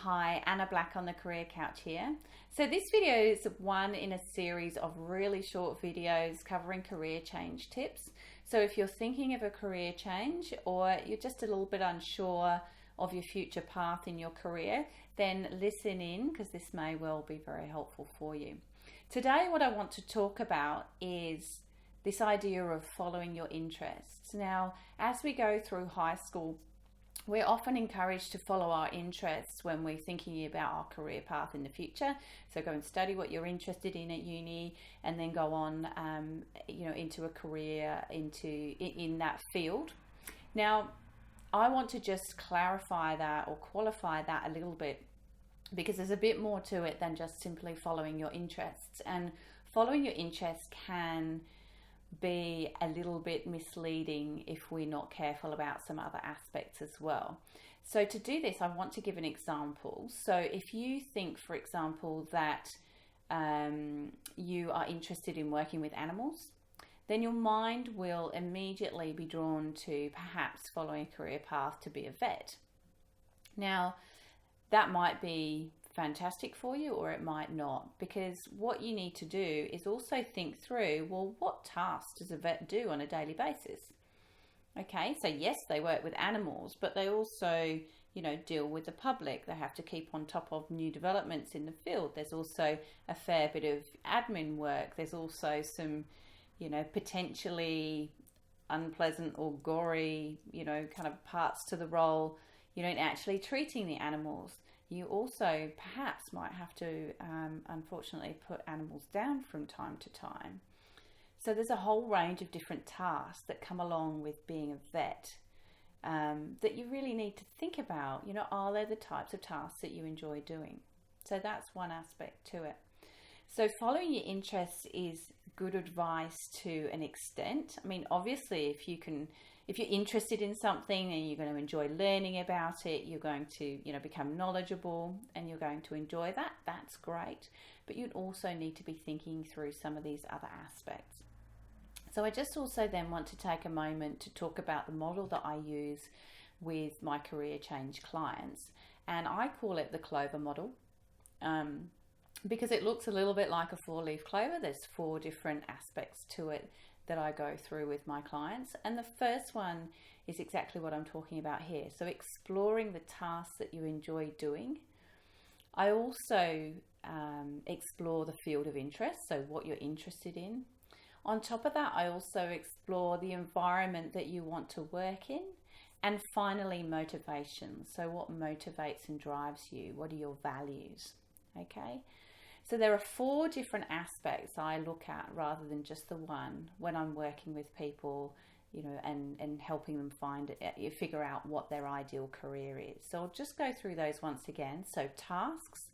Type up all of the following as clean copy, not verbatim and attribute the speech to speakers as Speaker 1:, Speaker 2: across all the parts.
Speaker 1: Hi, Anna Black on the Career Couch here. So this video is one in a series of really short videos covering career change tips. So if you're thinking of a career change or you're just a little bit unsure of your future path in your career, then listen in because this may well be very helpful for you. Today what I want to talk about is this idea of following your interests. Now, as we go through high school, we're often encouraged to follow our interests when we're thinking about our career path in the future. So go and study what you're interested in at uni, and then go on, into a career in that field. Now, I want to just clarify that or qualify that a little bit, because there's a bit more to it than just simply following your interests. And following your interests can be a little bit misleading if we're not careful about some other aspects as well. So to do this, I want to give an example. So if you think, for example, that you are interested in working with animals, then your mind will immediately be drawn to perhaps following a career path to be a vet. Now, that might be fantastic for you, or it might not, because what you need to do is also think through, well, what tasks does a vet do on a daily basis? Okay, so yes, they work with animals, but they also, deal with the public. They have to keep on top of new developments in the field. There's also a fair bit of admin work. There's also some, potentially unpleasant or gory, kind of parts to the role, actually treating the animals. You also perhaps might have to, unfortunately, put animals down from time to time. So there's a whole range of different tasks that come along with being a vet that you really need to think about. Are they the types of tasks that you enjoy doing? So that's one aspect to it. So following your interests is good advice to an extent. I mean, obviously, if you're interested in something and you're going to enjoy learning about it, you're going to, become knowledgeable and you're going to enjoy that. That's great. But you'd also need to be thinking through some of these other aspects. So I just also then want to take a moment to talk about the model that I use with my career change clients. And I call it the Clover Model. Because it looks a little bit like a 4-leaf clover. There's 4 different aspects to it that I go through with my clients. And the first one is exactly what I'm talking about here. So exploring the tasks that you enjoy doing. I also explore the field of interest, so what you're interested in. On top of that, I also explore the environment that you want to work in. And finally, motivation. So what motivates and drives you? What are your values? Okay, so there are 4 different aspects I look at rather than just the one when I'm working with people, and helping them figure out what their ideal career is. So I'll just go through those once again. So tasks,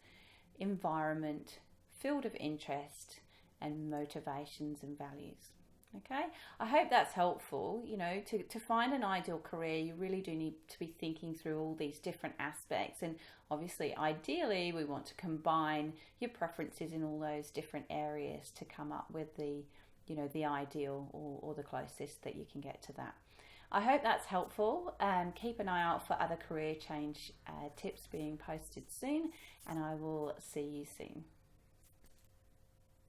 Speaker 1: environment, field of interest, and motivations and values. Okay, I hope that's helpful. To find an ideal career, you really do need to be thinking through all these different aspects. And obviously, ideally, we want to combine your preferences in all those different areas to come up with the ideal or the closest that you can get to that. I hope that's helpful. Keep an eye out for other career change tips being posted soon, and I will see you soon.